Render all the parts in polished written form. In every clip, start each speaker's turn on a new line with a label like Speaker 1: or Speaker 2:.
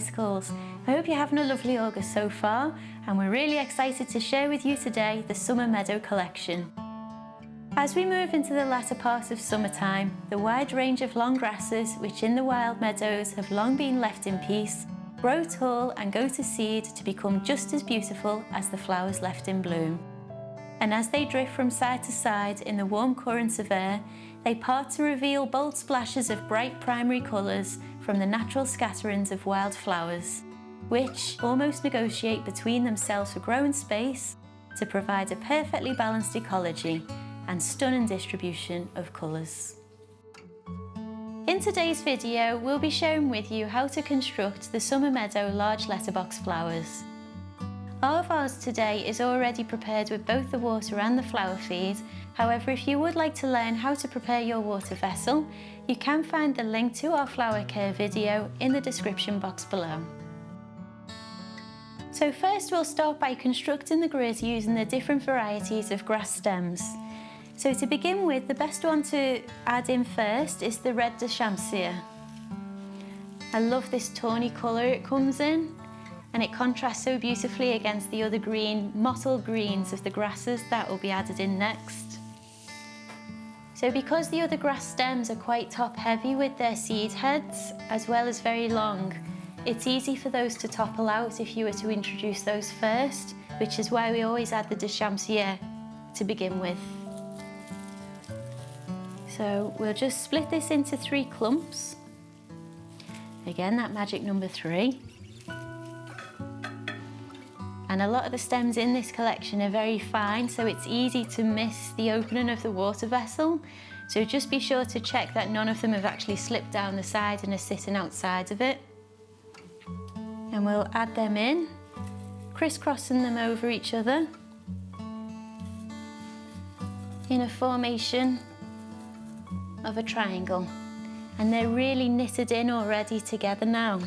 Speaker 1: bicycles. I hope you're having a lovely August so far, and we're really excited to share with you today the Summer Meadow collection. As we move into the latter part of summertime, the wide range of long grasses, which in the wild meadows have long been left in peace, grow tall and go to seed to become just as beautiful as the flowers left in bloom. And as they drift from side to side in the warm currents of air, they part to reveal bold splashes of bright primary colours from the natural scatterings of wildflowers, which almost negotiate between themselves for growing space to provide a perfectly balanced ecology and stunning distribution of colours. In today's video, we'll be sharing with you how to construct the Summer Meadow large letterbox flowers. Our vase today is already prepared with both the water and the flower feed. However, if you would like to learn how to prepare your water vessel, you can find the link to our flower care video in the description box below. So first we'll start by constructing the grid using the different varieties of grass stems. So to begin with, the best one to add in first is the Red Deschampsia. I love this tawny colour it comes in, and it contrasts so beautifully against the other green, mottled greens of the grasses that will be added in next. So because the other grass stems are quite top heavy with their seed heads, as well as very long, it's easy for those to topple out if you were to introduce those first, which is why we always add the Deschampsia to begin with. So we'll just split this into 3 clumps. Again, that magic number 3. And a lot of the stems in this collection are very fine, so it's easy to miss the opening of the water vessel. So just be sure to check that none of them have actually slipped down the side and are sitting outside of it. And we'll add them in, crisscrossing them over each other in a formation of a triangle. And they're really knitted in already together now.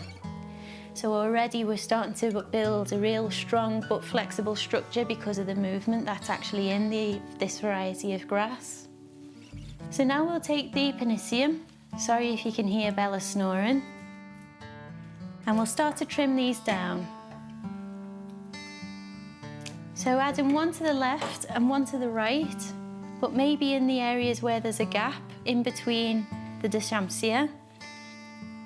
Speaker 1: So already we're starting to build a real strong but flexible structure because of the movement that's actually in this variety of grass. So now we'll take the Pennisetum. Sorry if you can hear Bella snoring. And we'll start to trim these down. So adding one to the left and one to the right, but maybe in the areas where there's a gap in between the Deschampsia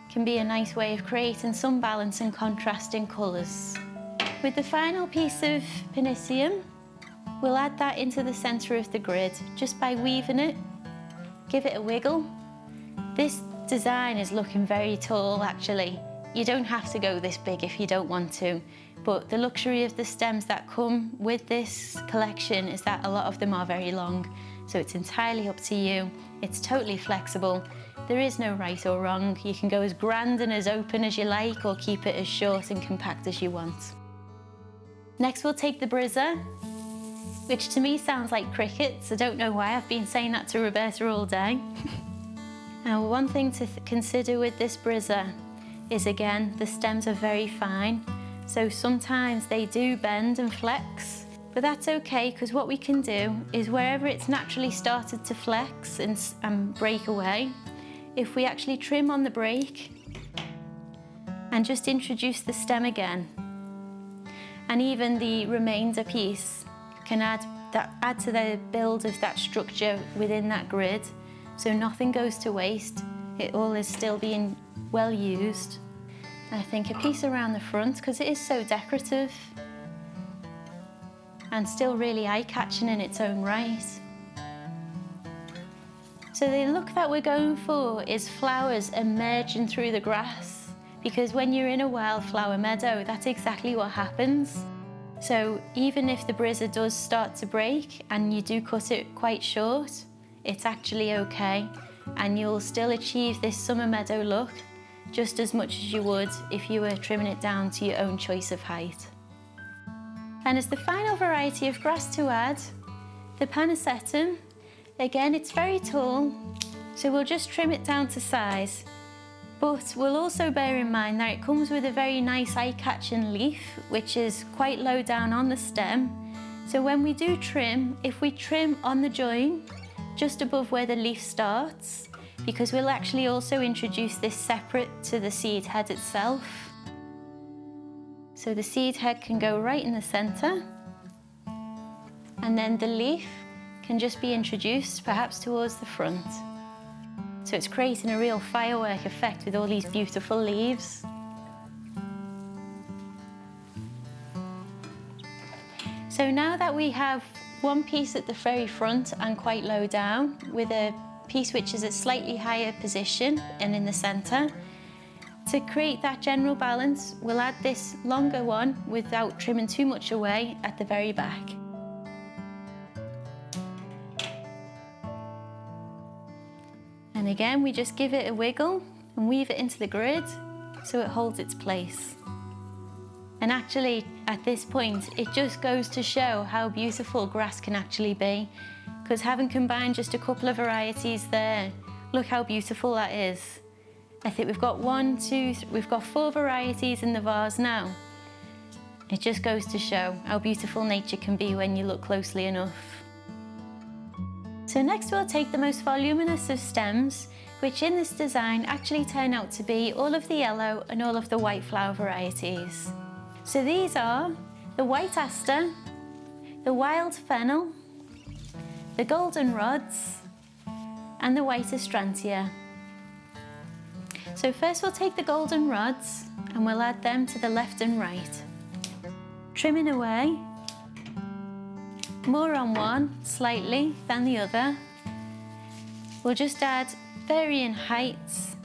Speaker 1: can be a nice way of creating some balance and contrast in colours. With the final piece of Pennisetum, we'll add that into the centre of the grid just by weaving it. Give it a wiggle. This design is looking very tall actually. You don't have to go this big if you don't want to, but the luxury of the stems that come with this collection is that a lot of them are very long, so it's entirely up to you. It's totally flexible. There is no right or wrong. You can go as grand and as open as you like, or keep it as short and compact as you want. Next we'll take the Briza, which to me sounds like crickets. I don't know why, I've been saying that to Roberta all day. Now one thing to consider with this Briza is, again, the stems are very fine, so sometimes they do bend and flex, but that's okay, because what we can do is wherever it's naturally started to flex and break away, if we actually trim on the break and just introduce the stem again, and even the remainder piece can add to the build of that structure within that grid, so nothing goes to waste. It all is still being well used. I think a piece around the front, because it is so decorative and still really eye-catching in its own right. So the look that we're going for is flowers emerging through the grass, because when you're in a wildflower meadow, that's exactly what happens. So even if the Briza does start to break and you do cut it quite short, it's actually okay, and you'll still achieve this summer meadow look just as much as you would if you were trimming it down to your own choice of height. And as the final variety of grass to add, the Pennisetum. Again, it's very tall, so we'll just trim it down to size. But we'll also bear in mind that it comes with a very nice eye-catching leaf, which is quite low down on the stem. So when we do trim, if we trim on the join, just above where the leaf starts, because we'll actually also introduce this separate to the seed head itself. So the seed head can go right in the center, and then the leaf can just be introduced perhaps towards the front. So it's creating a real firework effect with all these beautiful leaves. So now that we have one piece at the very front and quite low down, with a piece which is at slightly higher position and in the center, to create that general balance, we'll add this longer one without trimming too much away at the very back. And again, we just give it a wiggle and weave it into the grid so it holds its place. And actually, at this point, it just goes to show how beautiful grass can actually be, because having combined just a couple of varieties there, look how beautiful that is. I think we've got we've got 4 varieties in the vase now. It just goes to show how beautiful nature can be when you look closely enough. So next we'll take the most voluminous of stems, which in this design actually turn out to be all of the yellow and all of the white flower varieties. So these are the White Aster, the Wild Fennel, the Goldenrods, and the White Astrantia. So first we'll take the goldenrods and we'll add them to the left and right. Trimming away, more on one slightly than the other. We'll just add varying heights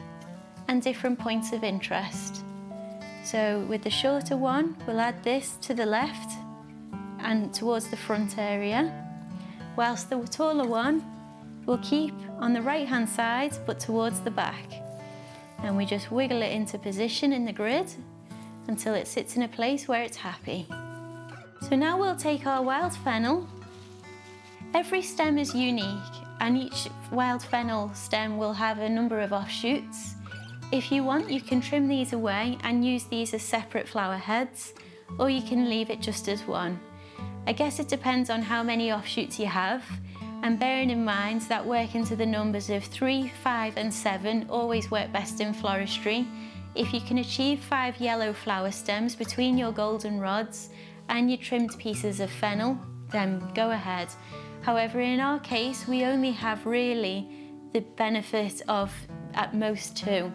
Speaker 1: and different points of interest. So with the shorter one, we'll add this to the left and towards the front area, whilst the taller one we'll keep on the right hand side but towards the back. And we just wiggle it into position in the grid until it sits in a place where it's happy. So now we'll take our wild fennel. Every stem is unique, and each wild fennel stem will have a number of offshoots. If you want, you can trim these away and use these as separate flower heads, or you can leave it just as one. I guess it depends on how many offshoots you have, and bearing in mind that working to the numbers of 3, 5 and 7 always work best in floristry. If you can achieve 5 yellow flower stems between your goldenrods and your trimmed pieces of fennel, then go ahead. However, in our case, we only have really the benefit of at most 2.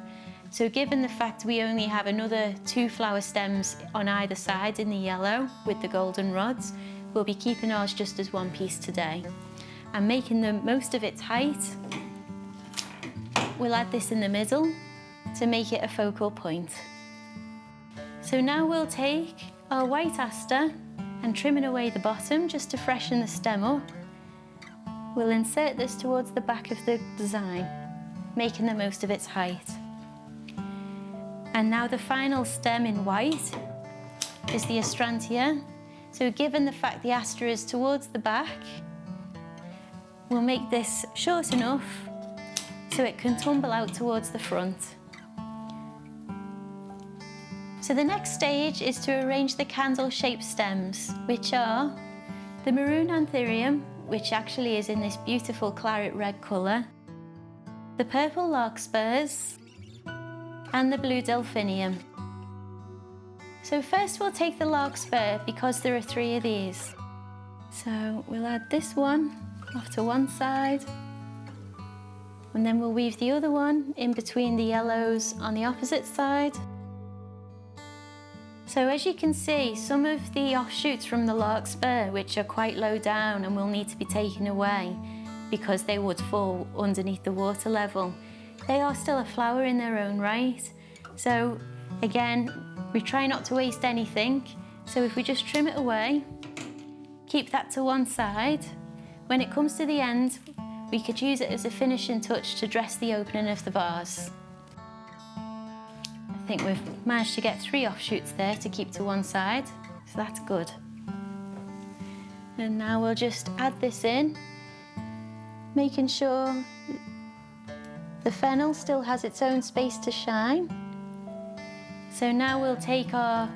Speaker 1: So given the fact we only have another 2 flower stems on either side in the yellow with the goldenrods, we'll be keeping ours just as one piece today. And making the most of its height, we'll add this in the middle to make it a focal point. So now we'll take our White Aster and trimming away the bottom just to freshen the stem up. We'll insert this towards the back of the design, making the most of its height. And now the final stem in white is the Astrantia. So given the fact the aster is towards the back, we'll make this short enough so it can tumble out towards the front. So the next stage is to arrange the candle-shaped stems, which are the Maroon Antirrhinum, which actually is in this beautiful claret red colour, the Purple Larkspurs, and the Blue Delphinium. So first we'll take the Larkspur because there are 3 of these. So we'll add this one off to one side, and then we'll weave the other one in between the yellows on the opposite side. So as you can see, some of the offshoots from the Larkspur, which are quite low down and will need to be taken away because they would fall underneath the water level, they are still a flower in their own right. So again, we try not to waste anything. So if we just trim it away, keep that to one side, when it comes to the end, we could use it as a finishing touch to dress the opening of the vase. I think we've managed to get 3 offshoots there to keep to one side, so that's good. And now we'll just add this in, making sure the fennel still has its own space to shine. So now we'll take our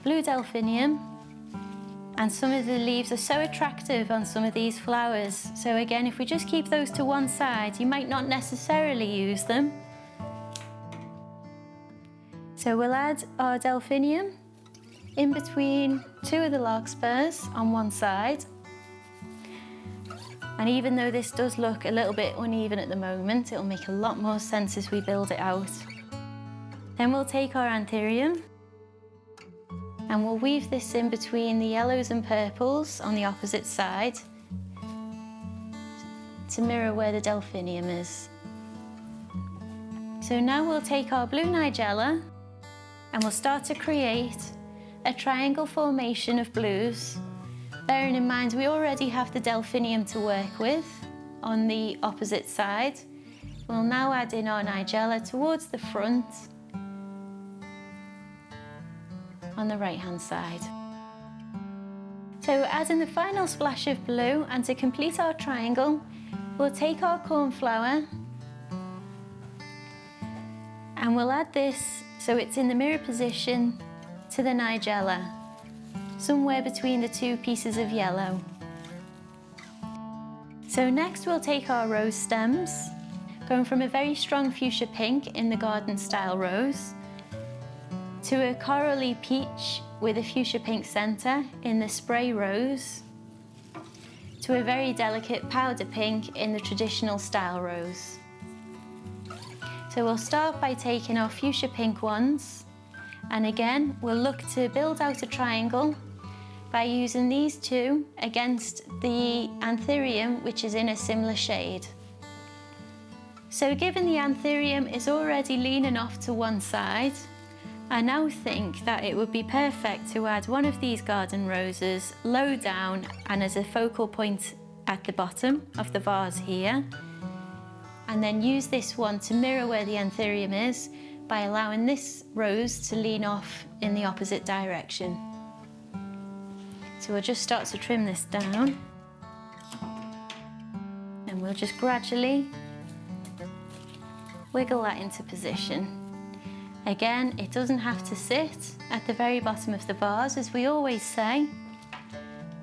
Speaker 1: Blue Delphinium, and some of the leaves are so attractive on some of these flowers. So again, if we just keep those to one side, you might not necessarily use them. So we'll add our delphinium in between two of the larkspurs on one side. And even though this does look a little bit uneven at the moment, it'll make a lot more sense as we build it out. Then we'll take our anthurium and we'll weave this in between the yellows and purples on the opposite side to mirror where the delphinium is. So now we'll take our blue Nigella and we'll start to create a triangle formation of blues, bearing in mind we already have the delphinium to work with on the opposite side. We'll now add in our Nigella towards the front on the right-hand side. So adding the final splash of blue, and to complete our triangle, we'll take our cornflower and we'll add this so it's in the mirror position to the Nigella, somewhere between the two pieces of yellow. So next we'll take our rose stems, going from a very strong fuchsia pink in the garden style rose to a corally peach with a fuchsia pink centre in the spray rose to a very delicate powder pink in the traditional style rose. So we'll start by taking our fuchsia pink ones, and again we'll look to build out a triangle by using these two against the anthurium, which is in a similar shade. So given the anthurium is already leaning off to one side, I now think that it would be perfect to add one of these garden roses low down and as a focal point at the bottom of the vase here, and then use this one to mirror where the anthurium is by allowing this rose to lean off in the opposite direction. So we'll just start to trim this down and we'll just gradually wiggle that into position. Again, it doesn't have to sit at the very bottom of the vase, as we always say.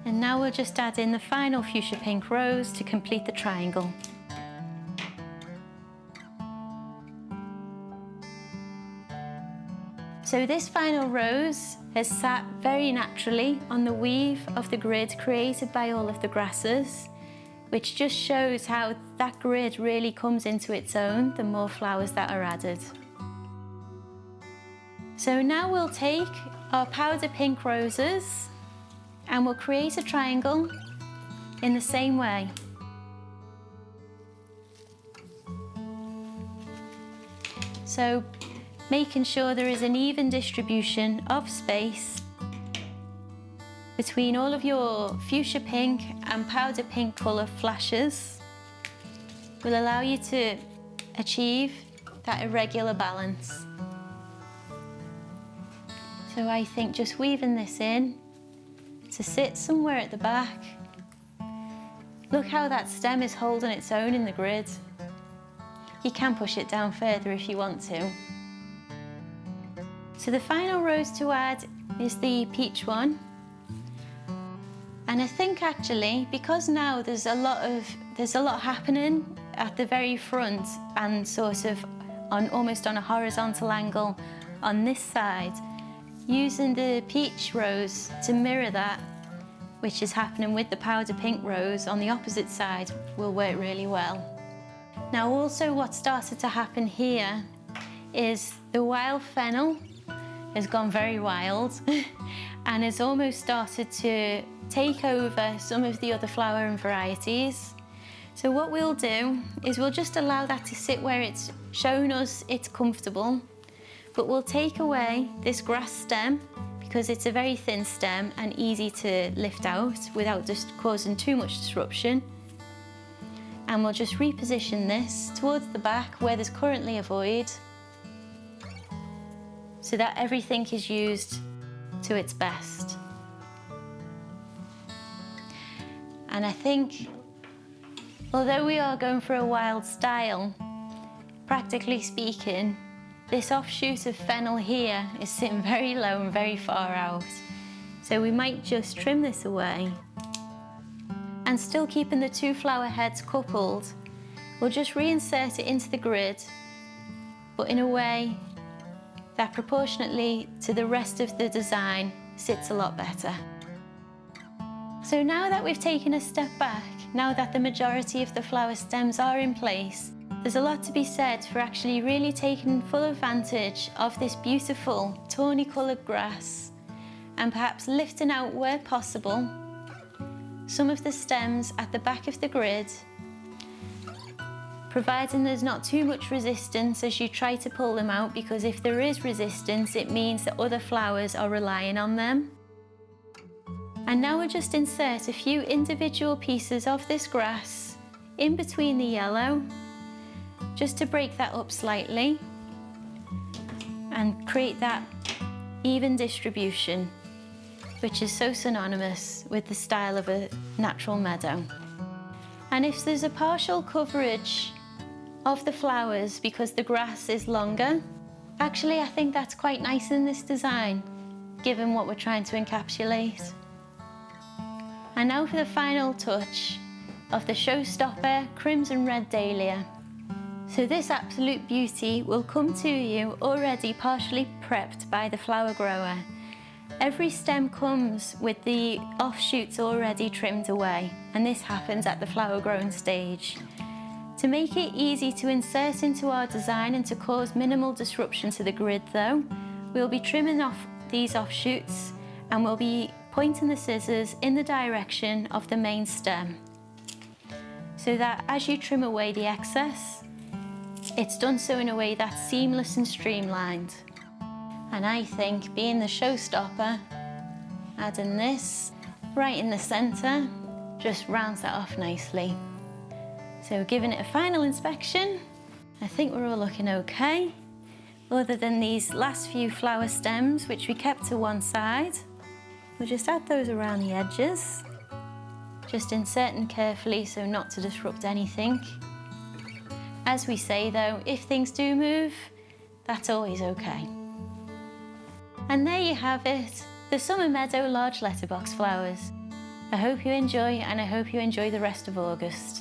Speaker 1: And now we'll just add in the final fuchsia pink rose to complete the triangle. So this final rose has sat very naturally on the weave of the grid created by all of the grasses, which just shows how that grid really comes into its own the more flowers that are added. So now we'll take our powder pink roses and we'll create a triangle in the same way. So making sure there is an even distribution of space between all of your fuchsia pink and powder pink colour flashes will allow you to achieve that irregular balance. So I think just weaving this in to sit somewhere at the back. Look how that stem is holding its own in the grid. You can push it down further if you want to. So the final rose to add is the peach one. And I think actually, because now there's a lot happening at the very front and sort of almost on a horizontal angle on this side, using the peach rose to mirror that, which is happening with the powder pink rose on the opposite side, will work really well. Now also what started to happen here is the wild fennel has gone very wild and has almost started to take over some of the other flowering varieties. So what we'll do is we'll just allow that to sit where it's shown us it's comfortable, but we'll take away this grass stem because it's a very thin stem and easy to lift out without just causing too much disruption. And we'll just reposition this towards the back where there's currently a void so that everything is used to its best. And I think, although we are going for a wild style, practically speaking, this offshoot of fennel here is sitting very low and very far out. So we might just trim this away. And still keeping the two flower heads coupled, we'll just reinsert it into the grid, but in a way that proportionately to the rest of the design sits a lot better. So now that we've taken a step back, now that the majority of the flower stems are in place, there's a lot to be said for actually really taking full advantage of this beautiful tawny coloured grass and perhaps lifting out where possible some of the stems at the back of the grid, providing there's not too much resistance as you try to pull them out, because if there is resistance it means that other flowers are relying on them. And now we'll just insert a few individual pieces of this grass in between the yellow, just to break that up slightly and create that even distribution, which is so synonymous with the style of a natural meadow. And if there's a partial coverage of the flowers because the grass is longer, actually I think that's quite nice in this design, given what we're trying to encapsulate. And now for the final touch of the showstopper Crimson Red Dahlia. So this absolute beauty will come to you already partially prepped by the flower grower. Every stem comes with the offshoots already trimmed away, and this happens at the flower growing stage. To make it easy to insert into our design and to cause minimal disruption to the grid though, we'll be trimming off these offshoots and we'll be pointing the scissors in the direction of the main stem, so that as you trim away the excess, it's done so in a way that's seamless and streamlined. And I think, being the showstopper, adding this right in the centre just rounds that off nicely. So giving it a final inspection, I think we're all looking okay, other than these last few flower stems which we kept to one side. We'll just add those around the edges, just inserting carefully so not to disrupt anything. As we say though, if things do move, that's always okay. And there you have it, the Summer Meadow large letterbox flowers. I hope you enjoy, and I hope you enjoy the rest of August.